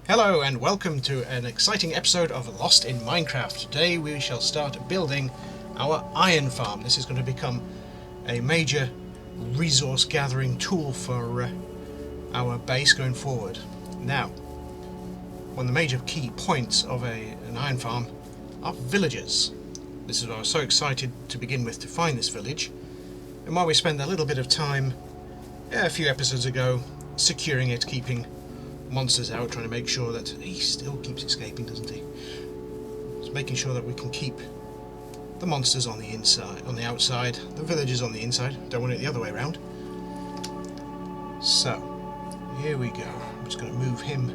Hello and welcome to an exciting episode of Lost in Minecraft. Today we shall start building our iron farm. This is going to become a major resource gathering tool for our base going forward. Now, one of the major key points of an iron farm are villages. This is why I was so excited to begin with to find this village, and while we spent a little bit of time a few episodes ago securing it, keeping monsters out, trying to make sure that he still keeps escaping, doesn't he? Just making sure that we can keep the monsters on the inside, on the outside, the villagers on the inside. Don't want it the other way around. So here we go. I'm just going to move him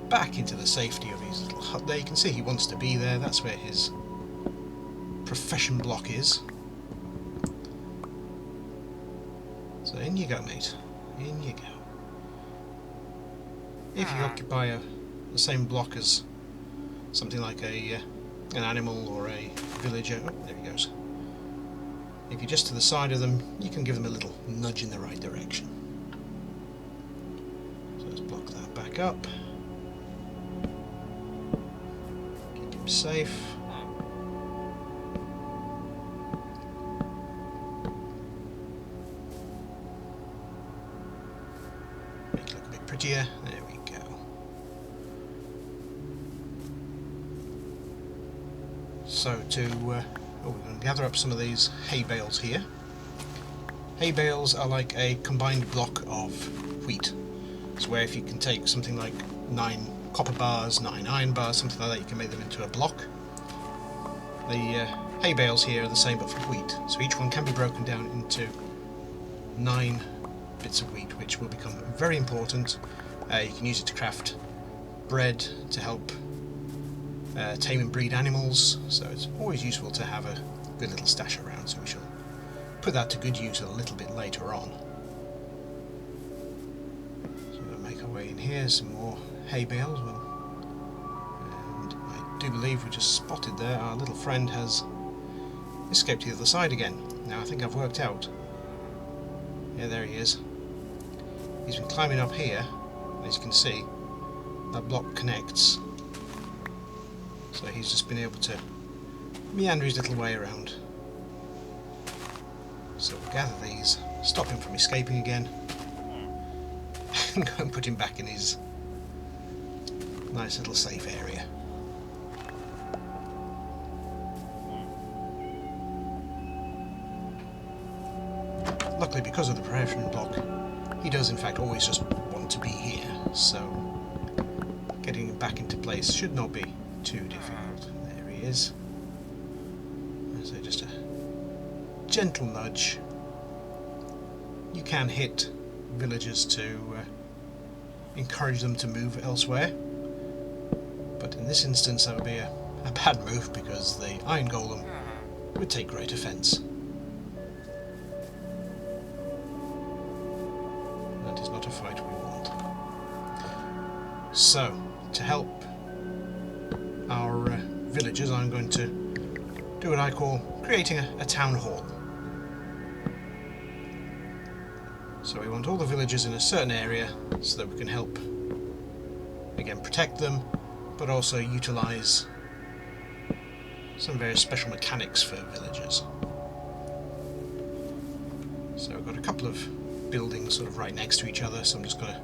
back into the safety of his little hut there. You can see he wants to be there. That's where his profession block is. So in you go, mate. In you go. If you occupy the same block as something like an animal or a villager, oh, there he goes. If you're just to the side of them, you can give them a little nudge in the right direction. So let's block that back up. Keep him safe. Make it look a bit prettier. There we go. So we're going to gather up some of these hay bales here. Hay bales are like a combined block of wheat. So where if you can take something like 9 copper bars, 9 iron bars, something like that, you can make them into a block. The hay bales here are the same but for wheat. So each one can be broken down into 9 bits of wheat, which will become very important. You can use it to craft bread to help tame and breed animals, so it's always useful to have a good little stash around, so we shall put that to good use a little bit later on. So we'll make our way in here, some more hay bales, and I do believe we just spotted there our little friend has escaped to the other side again. Now I think I've worked out. Yeah, there he is. He's been climbing up here, and as you can see, that block connects. So he's just been able to meander his little way around. So we'll gather these, stop him from escaping again, and go and put him back in his nice little safe area. Luckily, because of the profession block, he does in fact always just want to be here, so getting him back into place should not be too difficult. There he is. So just a gentle nudge. You can hit villagers to encourage them to move elsewhere, but in this instance that would be a bad move because the iron golem would take great offence. That is not a fight we want. So, to help our villagers, I'm going to do what I call creating a town hall. So we want all the villagers in a certain area so that we can help, again, protect them, but also utilise some very special mechanics for villagers. So we've got a couple of buildings sort of right next to each other, so I'm just going to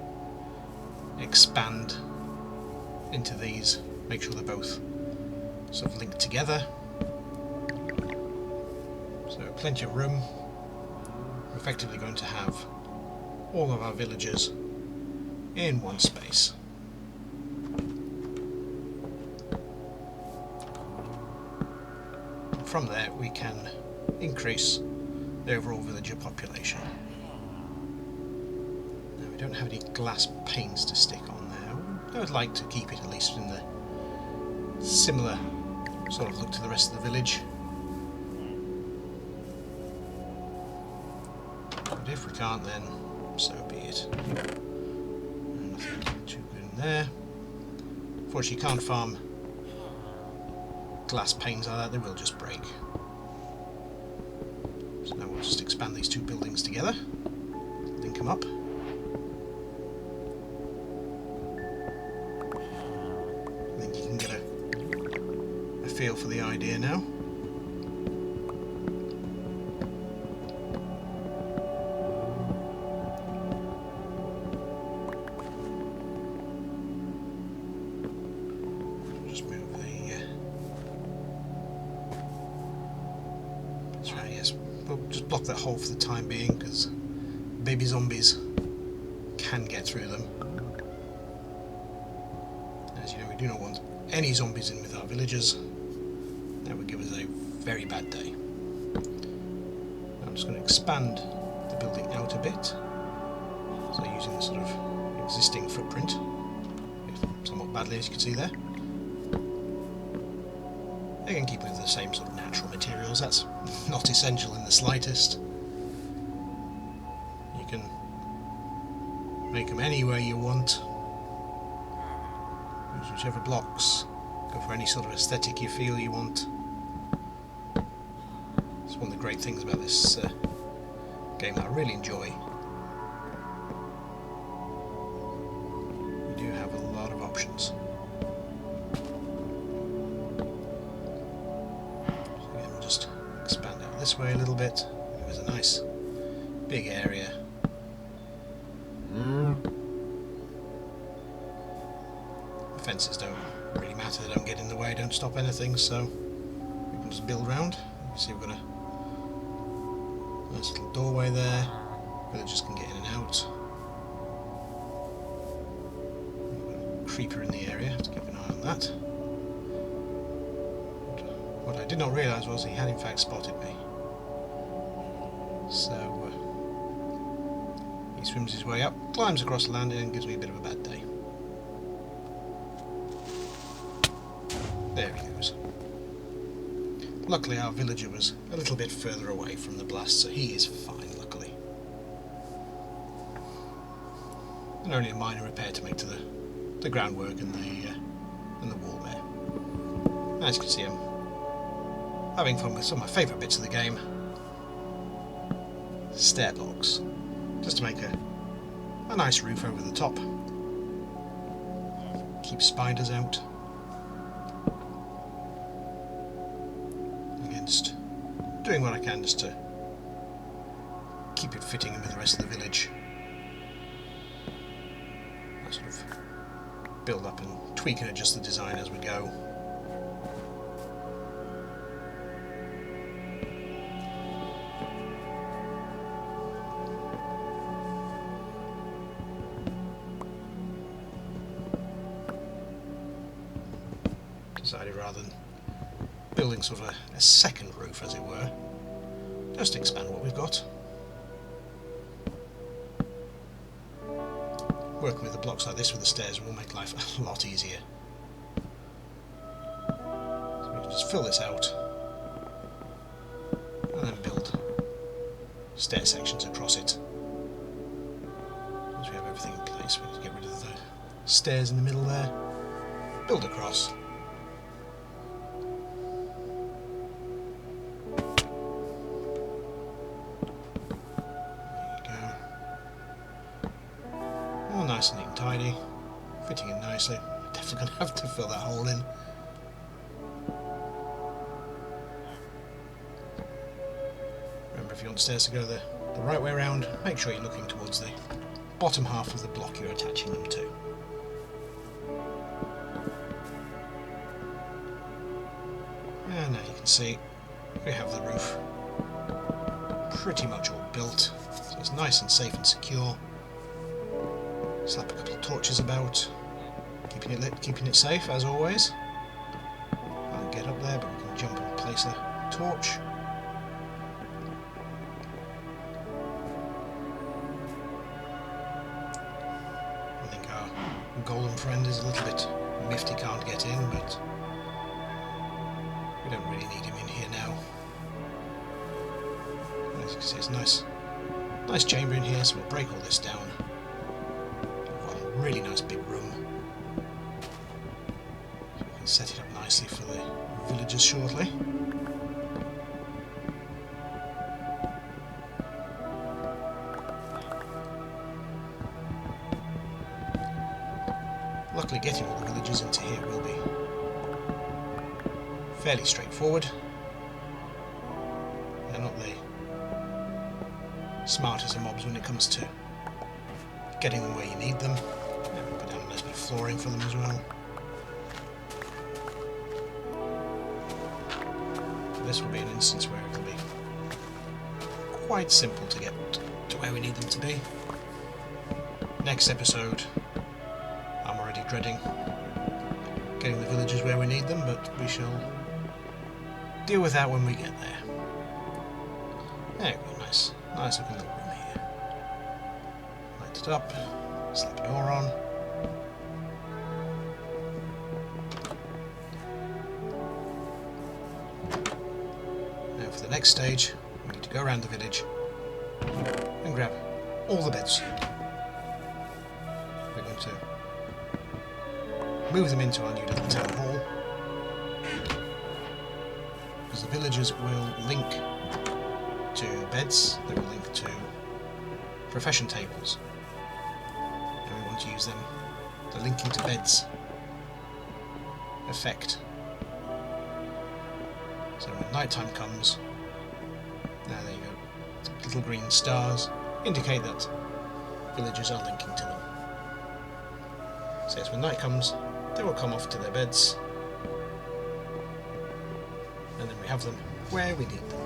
expand into these, make sure they're both sort of linked together. So plenty of room. We're effectively going to have all of our villagers in one space. And from there we can increase the overall villager population. Now we don't have any glass panes to stick on there. I would like to keep it at least in the similar sort of look to the rest of the village. But if we can't, then so be it. And nothing too good in there. Unfortunately, you can't farm glass panes like that, they will just break. So now we'll just expand these two buildings together, link them up. feel for the idea now. Just move the... that's right, yes. We'll just block that hole for the time being, because baby zombies can get through them. As you know, we do not want any zombies in with our villagers. That would give us a very bad day. I'm just going to expand the building out a bit, so using the sort of existing footprint, somewhat badly as you can see there. Again, keep with the same sort of natural materials. That's not essential in the slightest. You can make them any way you want. Use whichever blocks. Go for any sort of aesthetic you feel you want. It's one of the great things about this game that I really enjoy. You do have a lot of options. So again, we'll just expand out this way a little bit. There's a nice big area. The fences don't really matter, they don't get in the way, don't stop anything, so we can just build round. You can see we've got a nice little doorway there, villagers can get in and out. We've got a creeper in the area, have to keep an eye on that. What I did not realise was he had in fact spotted me. So he swims his way up, climbs across the landing and gives me a bit of a bad day. There he goes. Luckily our villager was a little bit further away from the blast, so he is fine, luckily. And only a minor repair to make to the groundwork and the wall there. As you can see, I'm having fun with some of my favourite bits of the game. Stair blocks. Just to make a nice roof over the top. Keep spiders out. Just doing what I can just to keep it fitting in with the rest of the village. I sort of build up and tweak and adjust the design as we go. Decided rather than building sort of a second roof, as it were, just to expand what we've got. Working with the blocks like this with the stairs will make life a lot easier. So we can just fill this out and then build stair sections across it. Once we have everything in place, we can get rid of the stairs in the middle there, build across. Nice and neat and tidy, fitting in nicely. Definitely going to have to fill that hole in. Remember, if you want stairs to go the right way around, make sure you're looking towards the bottom half of the block you're attaching them to. And now you can see we have the roof pretty much all built, so it's nice and safe and secure. Slap a couple of torches about, keeping it lit, keeping it safe as always. Can't get up there, but we can jump and place a torch. I think our golem friend is a little bit miffed he can't get in, but we don't really need him in here now. As you can see, it's a nice chamber in here, so we'll break all this down. Really nice big room. So we can set it up nicely for the villagers shortly. Luckily getting all the villagers into here will be fairly straightforward. They're not the smartest of mobs when it comes to getting them where you need them. Put down a nice bit of flooring for them as well. So this will be an instance where it will be quite simple to get to where we need them to be. Next episode, I'm already dreading getting the villagers where we need them, but we shall deal with that when we get there. There we go, nice looking little room here. Light it up, slap a door on. Now for the next stage, we need to go around the village and grab all the beds. We're going to move them into our new little town hall, because the villagers will link to beds, they will link to profession tables, and we want to use them, the linking to beds effect. So when night time comes, now there you go, little green stars indicate that villagers are linking to them. So yes, when night comes, they will come off to their beds, and then we have them where we need them.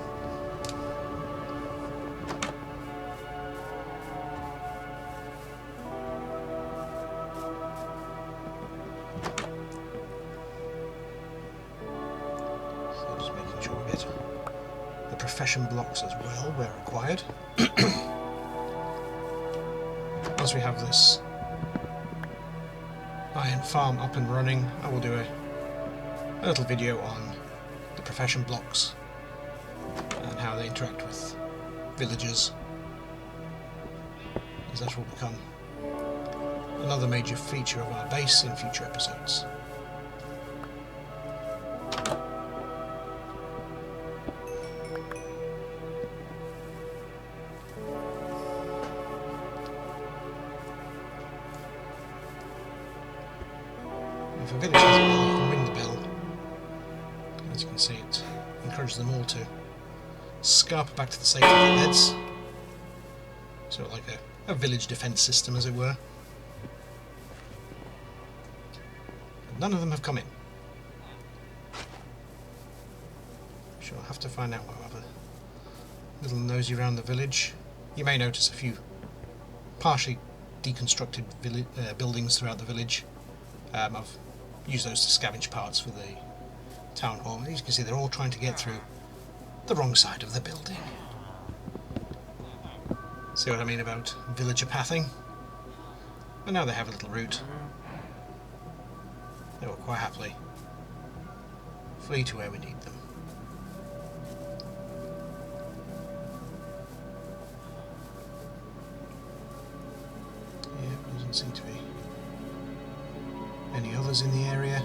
So just making sure we get the profession blocks as well where required. Once we have this iron farm up and running, I will do a little video on the profession blocks and how they interact with villagers, as that will become another major feature of our base in future episodes. For villagers, you can ring the bell. As you can see, it encourages them all to scarper back to the safety of their beds. Sort of like a village defence system, as it were. But none of them have come in. Sure, I'll have to find out what other little nosy around the village. You may notice a few partially deconstructed buildings throughout the village. I've used those to scavenge parts for the town hall. As you can see, they're all trying to get through the wrong side of the building. See what I mean about villager pathing? And now they have a little route. They will quite happily flee to where we need them. Yeah, doesn't seem to be any others in the area.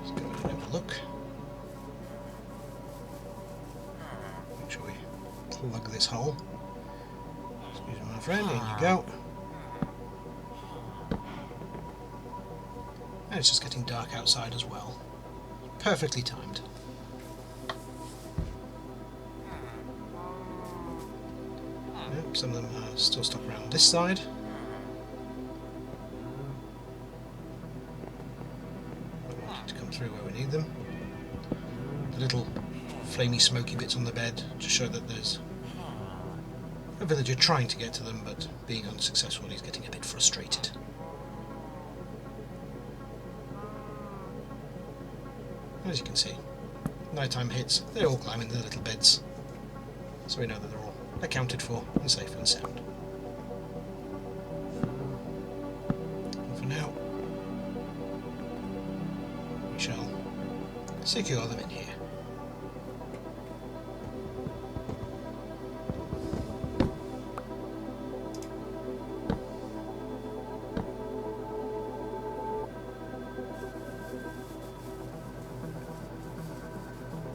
Let's go and have a look. Make sure we plug this hole. Excuse me, my friend, in you go. And it's just getting dark outside as well. Perfectly timed. Yep, some of them are still stuck around this side. Through where we need them. The little flamey smoky bits on the bed to show that there's a villager trying to get to them, but being unsuccessful, he's getting a bit frustrated. As you can see, nighttime hits, they all climb into their little beds, so we know that they're all accounted for and safe and sound. And for now, we shall secure them in here.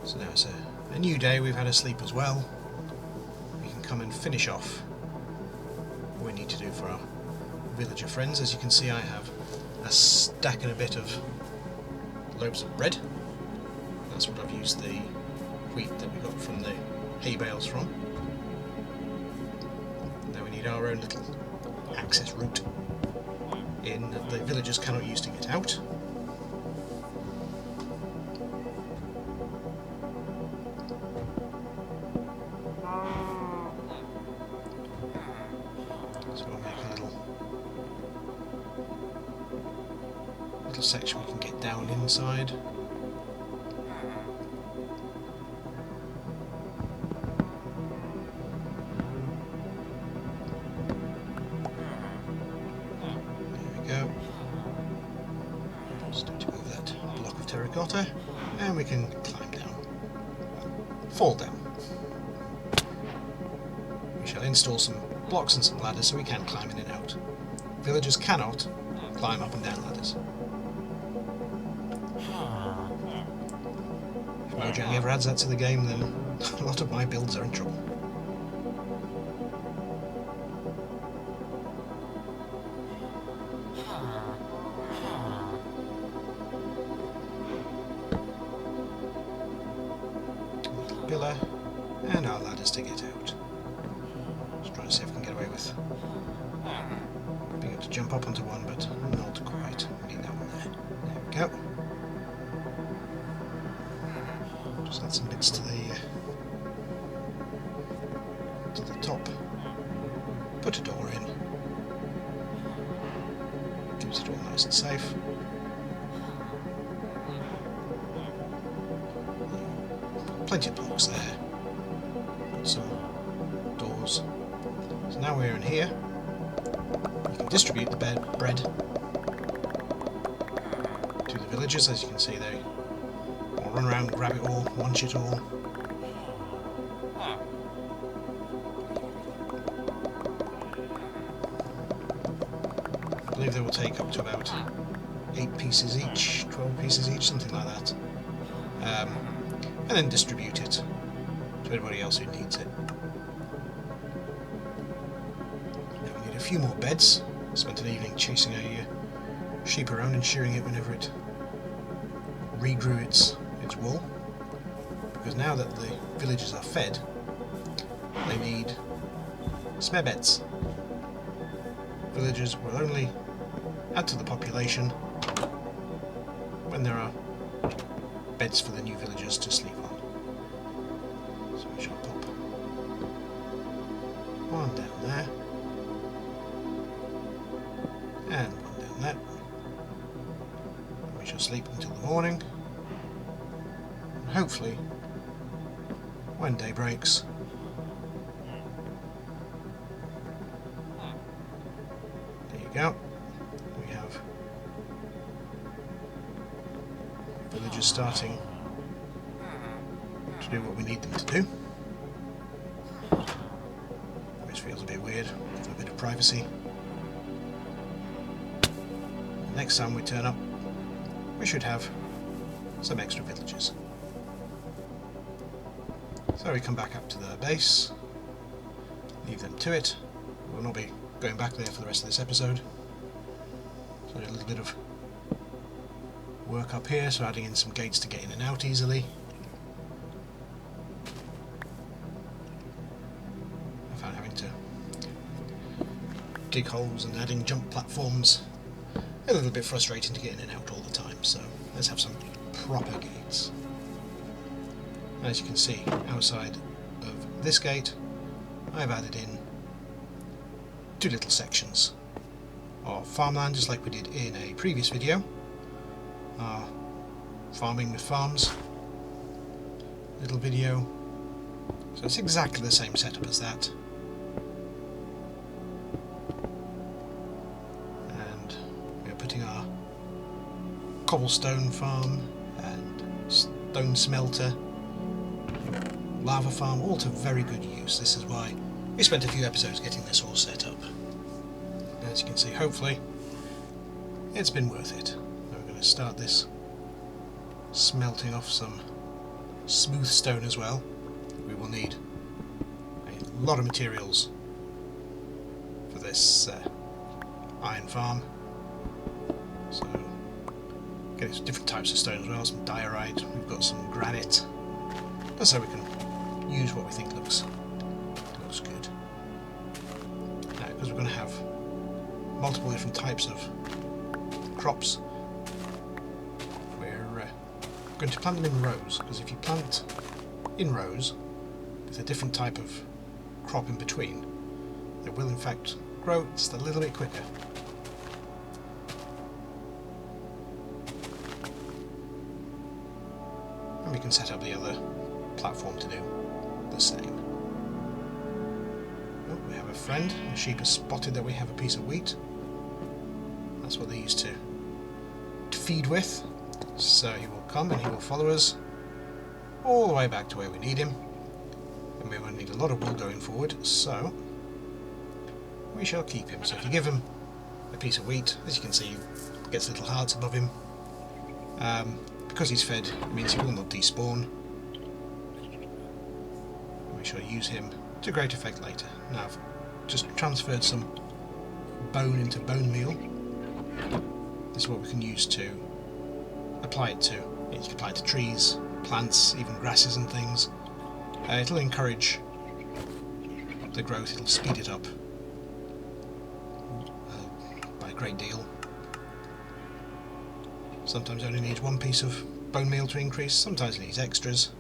So now it's a new day, we've had a sleep as well. We can come and finish off what we need to do for our villager friends. As you can see, I have a stack and a bit of loaves of bread. That's what I've used the wheat that we got from the hay bales from. Now we need our own little access route in that the villagers cannot use to get out. So we'll make a little section we can get down inside. And we can climb down. Fall down. We shall install some blocks and some ladders so we can climb in and out. Villagers cannot climb up and down ladders. If Mojang ever adds that to the game, then a lot of my builds are in trouble. Pillar, and our ladders to get out. Just trying to see if we can get away with being able to jump up onto one, but not quite. We need that one there. There we go. Just add some bits to the top. Put a door in. Keeps it all nice and safe. Plenty of blocks there. Put some doors. So now we're in here. You can distribute the bread to the villagers. As you can see, they all run around, grab it all, munch it all. I believe they will take up to about 8 pieces each, 12 pieces each, something like that. And then distribute it to anybody else who needs it. Now we need a few more beds. Spent an evening chasing a sheep around and shearing it whenever it regrew its wool. Because now that the villagers are fed, they need spare beds. Villagers will only add to the population when there are beds for the new villagers to sleep on. So we shall pop one down there, and one down there. We shall sleep until the morning, and hopefully, when day breaks, there you go, we have villagers starting to do what we need them to do. Which feels a bit weird, for a bit of privacy. Next time we turn up, we should have some extra villagers. So we come back up to the base, leave them to it. We'll not be going back there for the rest of this episode. So a little bit of work up here, so adding in some gates to get in and out easily. I found having to dig holes and adding jump platforms a little bit frustrating to get in and out all the time, so let's have some proper gates. As you can see, outside of this gate I've added in 2 little sections of farmland, just like we did in a previous video. Farming with farms little video. So it's exactly the same setup as that. And we're putting our cobblestone farm and stone smelter, lava farm, all to very good use. This is why we spent a few episodes getting this all set up. As you can see, hopefully it's been worth it. Now we're going to start this smelting off some smooth stone as well. We will need a lot of materials for this iron farm, so Okay, there's different types of stone as well, some diorite, we've got some granite. That's how we can use what we think looks good. Now, because we're going to have multiple different types of crops, we're going to plant them in rows, because if you plant in rows with a different type of crop in between, they will in fact grow just a little bit quicker. And we can set up the other platform to do the same. Oh, we have a friend. The sheep has spotted that we have a piece of wheat. That's what they used to feed with. So he will come and he will follow us all the way back to where we need him. And we will need a lot of wool going forward, so we shall keep him. So if you give him a piece of wheat, as you can see, he gets little hearts above him. Because he's fed, it means he will not despawn. We shall use him to great effect later. Now I've just transferred some bone into bone meal. This is what we can use to apply it to. You can apply it to trees, plants, even grasses and things. It'll encourage the growth, it'll speed it up by a great deal. Sometimes it only needs one piece of bone meal to increase, sometimes it needs extras.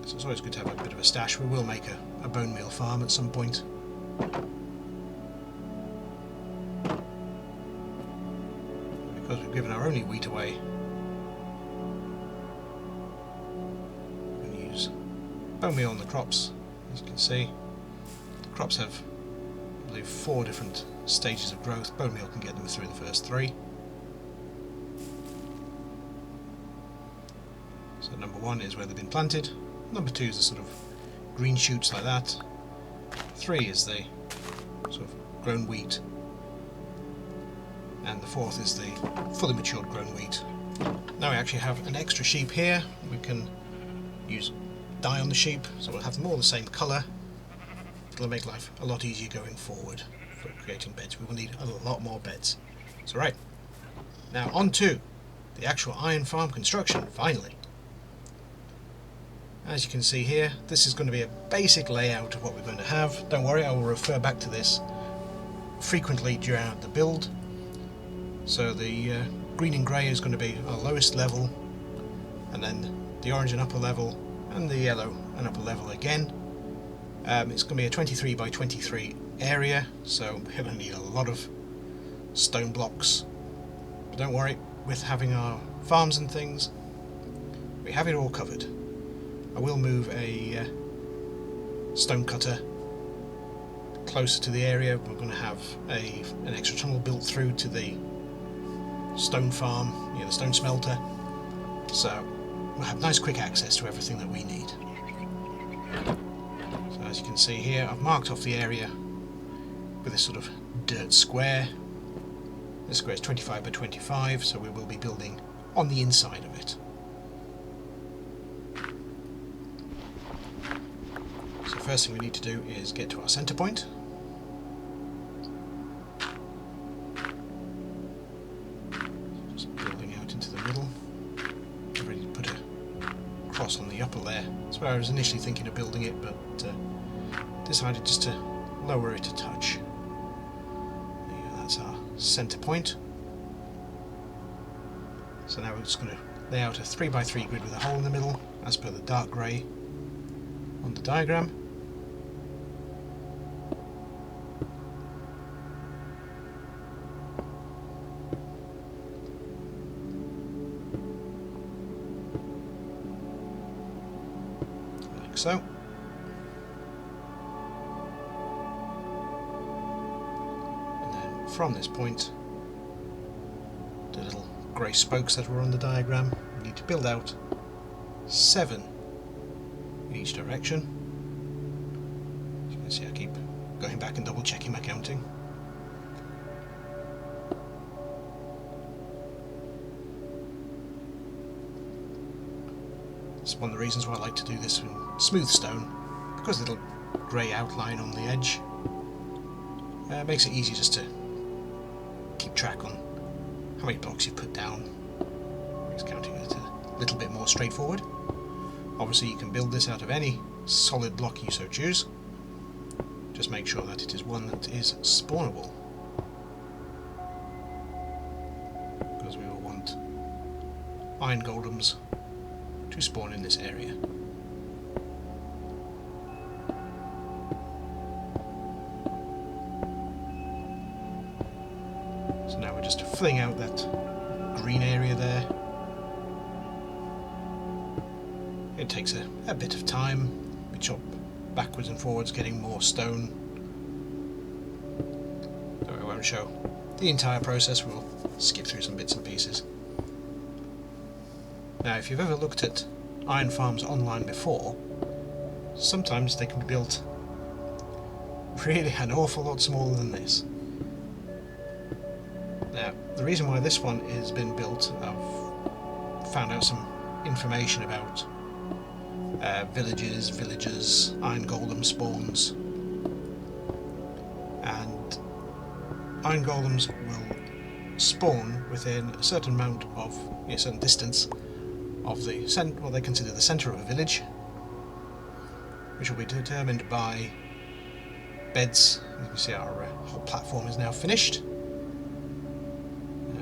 So it's always good to have a bit of a stash. We will make a bone meal farm at some point. Because we've given our only wheat away, we can use bone meal on the crops. As you can see, the crops have, I believe, 4 different stages of growth. Bone meal can get them through the first 3. So number 1 is where they've been planted. Number 2 is the sort of green shoots like that. 3 is the sort of grown wheat. And the 4th is the fully matured grown wheat. Now we actually have an extra sheep here. We can use dye on the sheep, so we'll have them all the same colour. It'll make life a lot easier going forward for creating beds. We will need a lot more beds. So right, now on to the actual iron farm construction, finally. As you can see here, this is going to be a basic layout of what we're going to have. Don't worry, I will refer back to this frequently during the build. So the green and grey is going to be our lowest level, and then the orange and upper level, and the yellow and upper level again. It's going to be a 23 by 23 area, so we're going to need a lot of stone blocks. But don't worry, with having our farms and things, we have it all covered. I will move a stone cutter closer to the area. We're going to have an extra tunnel built through to the stone farm, the stone smelter, so we'll have nice quick access to everything that we need. So as you can see here, I've marked off the area with this sort of dirt square. This square is 25 by 25, so we will be building on the inside of it. So first thing we need to do is get to our center point. Just building out into the middle. I'm ready to put a cross on the upper there. That's where I was initially thinking of building it, but decided just to lower it a touch. There you go, that's our center point. So now we're just going to lay out a 3 by 3 grid with a hole in the middle, as per the dark grey on the diagram. Like so. And then from this point, the little grey spokes that were on the diagram, we need to build out 7 in each direction. As you can see, I keep going back and double checking my counting. It's one of the reasons why I like to do this in smooth stone, because the little grey outline on the edge makes it easy just to keep track on how many blocks you put down. It's counting it a little bit more straightforward. Obviously you can build this out of any solid block you so choose. Just make sure that it is one that is spawnable, because we will want iron golems to spawn in this area. So now we're just filling out that green area there. It takes a bit of time. We chop backwards and forwards, getting more stone. So I won't show the entire process, we'll skip through some bits and pieces. Now if you've ever looked at iron farms online before, sometimes they can be built really an awful lot smaller than this. Now the reason why this one has been built, I've found out some information about villagers, iron golem spawns, and iron golems will spawn within a certain amount of, a certain distance of the what they consider the centre of a village, which will be determined by beds. As you can see, our whole platform is now finished.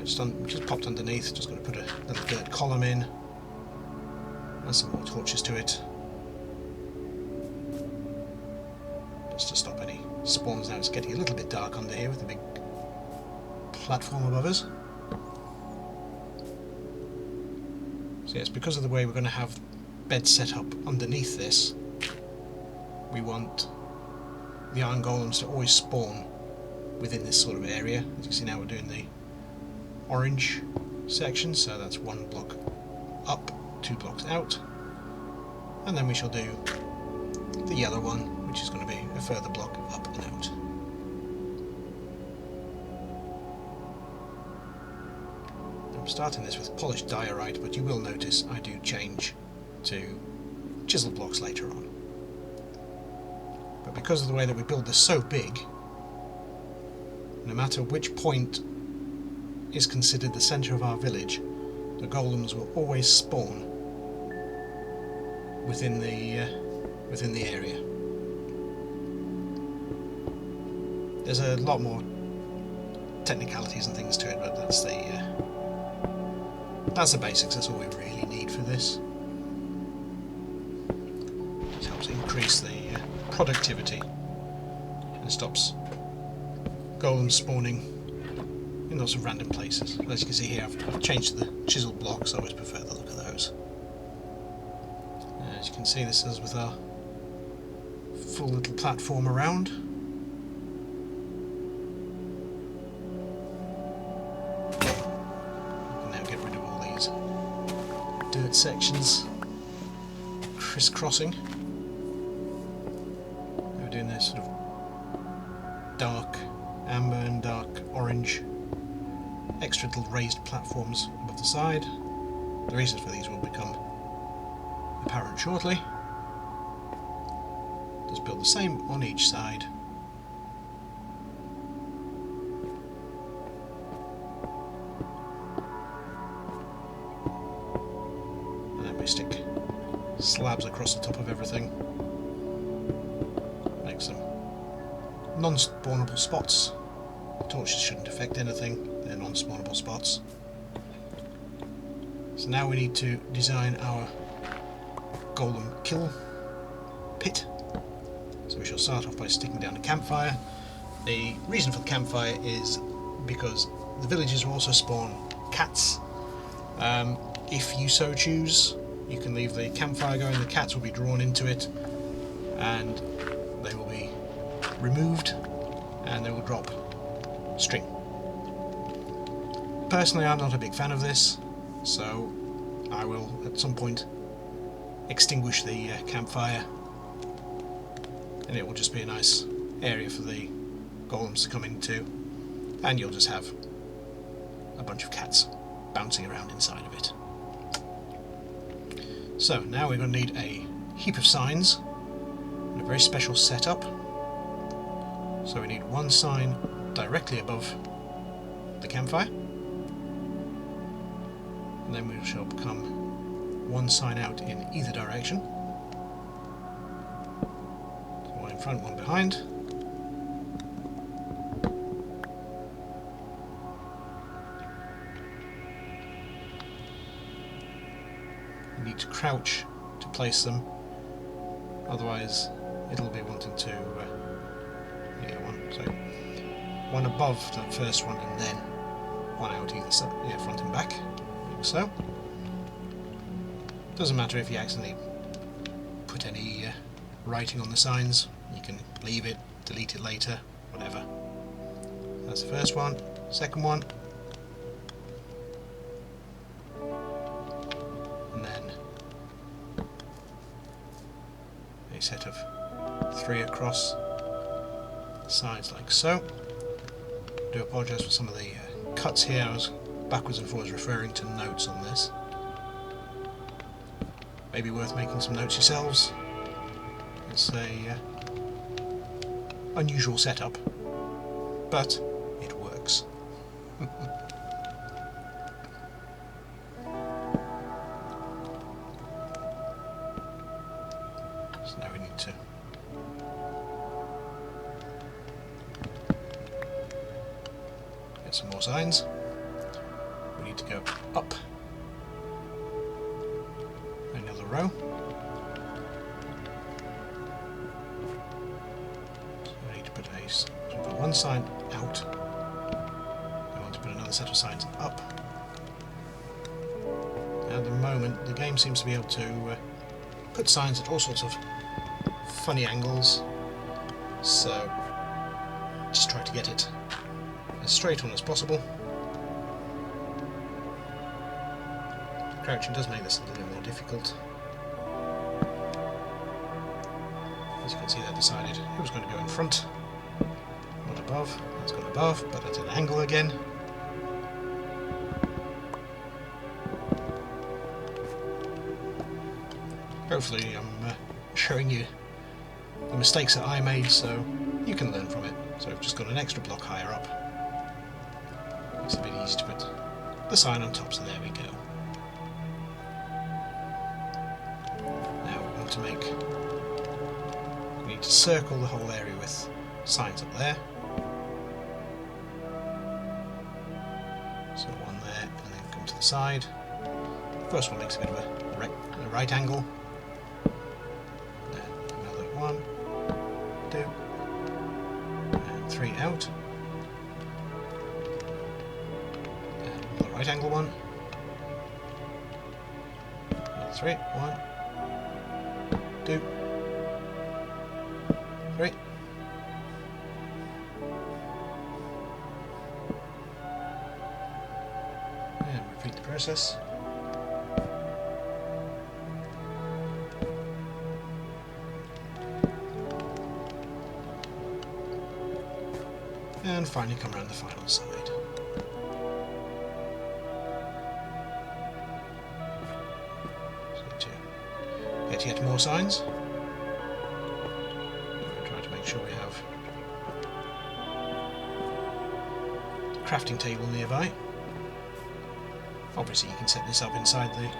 Just popped underneath, just going to put a little dirt column in and some more torches to it, just to stop any spawns. Now it's getting a little bit dark under here with the big platform above us. So yes, because of the way we're going to have beds set up underneath this, we want the iron golems to always spawn within this sort of area. As you see now, we're doing the orange section, so that's one block up, 2 blocks out, and then we shall do the yellow one, which is going to be a further block up and out. I'm starting this with polished diorite, but you will notice I do change to chisel blocks later on. But because of the way that we build this so big, no matter which point is considered the centre of our village, the golems will always spawn within the area. There's a lot more technicalities and things to it, but that's the basics. That's all we really need for this. It helps increase the productivity and stops golems spawning in lots of random places. As you can see here, I've changed to the chisel blocks. I always prefer the look of those. As you can see, this is with our full little platform around. We can now get rid of all these dirt sections crisscrossing. We're doing this sort of dark amber and dark orange, extra little raised platforms above the side. The reasons for these will become apparent shortly. Just build the same on each side. And then we stick slabs across the top of everything. Make some non-spawnable spots. The torches shouldn't affect anything, they're non-spawnable spots. So now we need to design our golem kill pit. So we shall start off by sticking down a campfire. The reason for the campfire is because the villagers will also spawn cats. If you so choose, you can leave the campfire going, the cats will be drawn into it and they will be removed and they will drop string. Personally, I'm not a big fan of this, so I will at some point extinguish the campfire, and it will just be a nice area for the golems to come into, and you'll just have a bunch of cats bouncing around inside of it. So now we're going to need a heap of signs and a very special setup. So we need one sign directly above the campfire, and then we shall become one sign out in either direction. So one in front, one behind. You need to crouch to place them, otherwise it'll be wanting to one above the first one and then one out either side, front and back, like so. Doesn't matter if you accidentally put any writing on the signs, you can leave it, delete it later, whatever. That's the first one. Second one, and then a set of 3 across the sides like so. I do apologise for some of the cuts here. I was backwards and forwards referring to notes on this. Maybe worth making some notes yourselves. It's a unusual setup, but it works. So now we need to get some more signs. We need to go up another row. So we need to put one sign out. We want to put another set of signs up. At the moment, the game seems to be able to put signs at all sorts of funny angles, so just try to get it as straight on as possible. Crouching does make this a little more difficult. As you can see, they decided it was going to go in front, not above. It's gone above, but at an angle again. Hopefully I'm showing you the mistakes that I made so you can learn from it. So I've just got an extra block higher up. It's a bit easy to put the sign on top, so there we go. Now we want to we need to circle the whole area with signs up there. So one there, and then come to the side. The first one makes a bit of a right angle. Then another 1, 2, and 3 out. And another right angle one. Another 3, 1, 2, 3. And repeat the process. And finally come around the final side. So to get yet more signs, we'll try to make sure we have the crafting table nearby. Obviously you can set this up inside the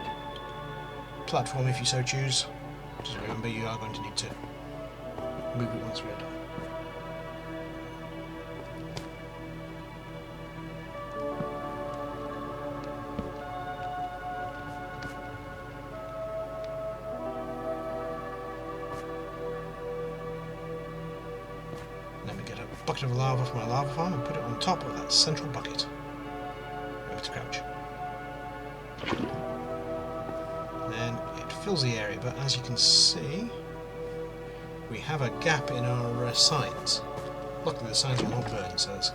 platform if you so choose. Just remember you are going to need to move it once we're done. Then we get a bucket of lava from our lava farm and put it on top of that central bucket. Remember to crouch. Then it fills the area, but as you can see, we have a gap in our signs. Luckily the signs will not burn, so let's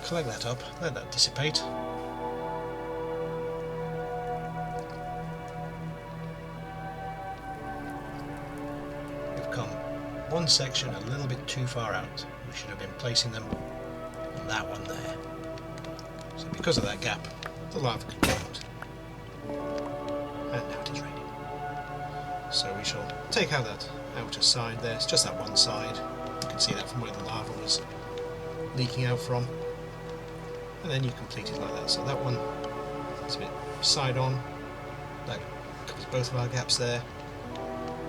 collect that up, let that dissipate. We've come one section a little bit too far out. We should have been placing them on that one there. So because of that gap, the lava could go out. And now it is raining. So we shall take out that outer side there. It's just that one side. You can see that from where the lava was leaking out from. And then you complete it like that. So that one is a bit side on, That covers both of our gaps there.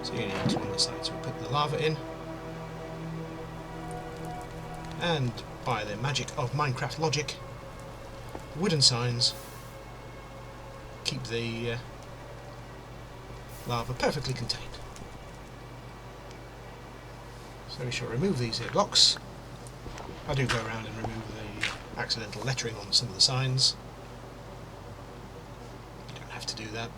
So you need two on the side. So we put the lava in. And by the magic of Minecraft logic, wooden signs keep the lava perfectly contained. So we shall remove these here blocks. I do go around and remove the accidental lettering on some of the signs. You don't have to do that.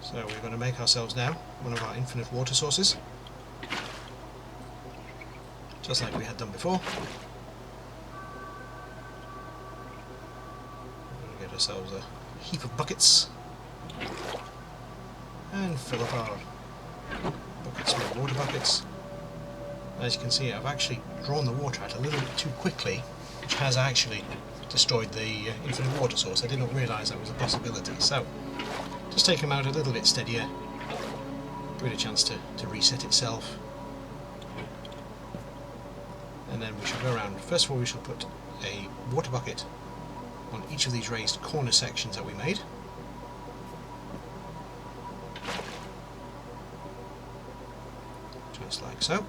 So we're going to make ourselves now one of our infinite water sources, just like we had done before. We're going to get ourselves a heap of buckets and fill up our buckets with water buckets. As you can see, I've actually drawn the water out a little bit too quickly, which has actually destroyed the infinite water source. I did not realise that was a possibility, so just take them out a little bit steadier, give it a chance to reset itself, and then we shall go around. First of all, we shall put a water bucket on each of these raised corner sections that we made. Just like so.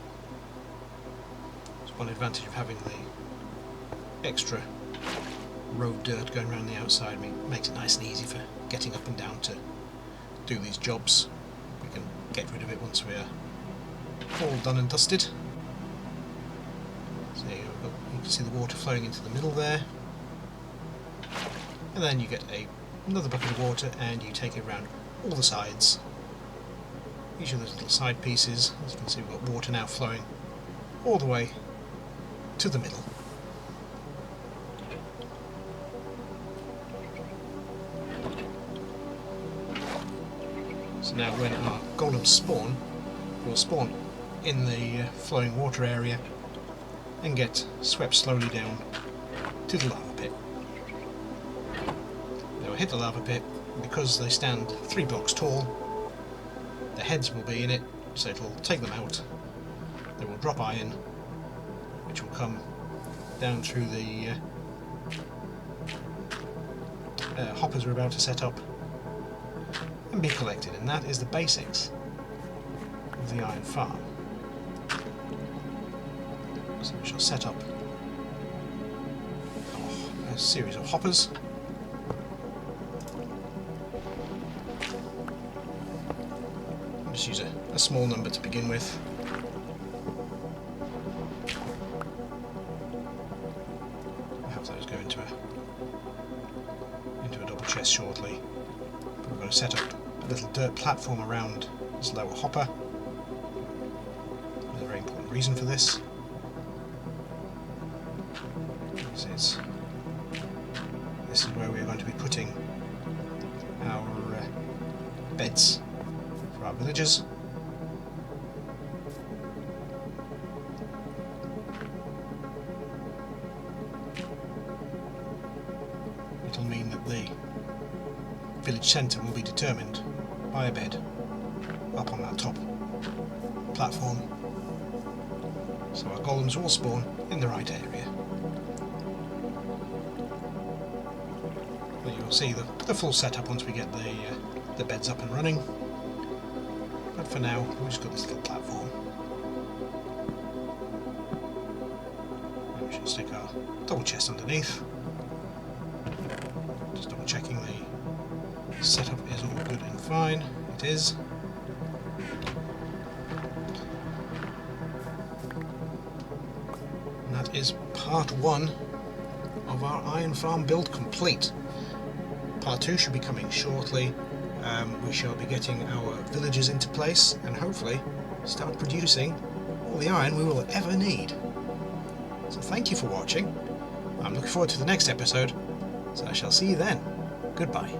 It's one advantage of having the extra road dirt going around the outside. Makes it nice and easy for getting up and down to do these jobs. We can get rid of it once we're all done and dusted. So you can see the water flowing into the middle there, and then you get another bucket of water and you take it around all the sides. Each of those little side pieces, as you can see, we've got water now flowing all the way to the middle. So now when our golems spawn, we'll spawn in the flowing water area and get swept slowly down to the lava pit. They'll hit the lava pit, and because they stand 3 blocks tall, the heads will be in it, so it'll take them out. They will drop iron, which will come down through the hoppers we're about to set up and be collected, and that is the basics of the iron farm. So we shall set up a series of hoppers. I'll just use a small number to begin with. I'll have those go into a double chest shortly. But we're going to set up a little dirt platform around this lower hopper. There's a very important reason for this. This is where we're going to be putting our beds for our villagers. It'll mean that the village centre will be determined by a bed up on that top platform, so our golems will spawn in the right area. But you'll see the full setup once we get the beds up and running. But for now, we've just got this little platform. And we shall stick our double chest underneath. Just double checking the setup is all good and fine. It is. And that is part 1 of our iron farm build complete. Part 2 should be coming shortly. We shall be getting our villagers into place and hopefully start producing all the iron we will ever need. So thank you for watching. I'm looking forward to the next episode, so I shall see you then. Goodbye.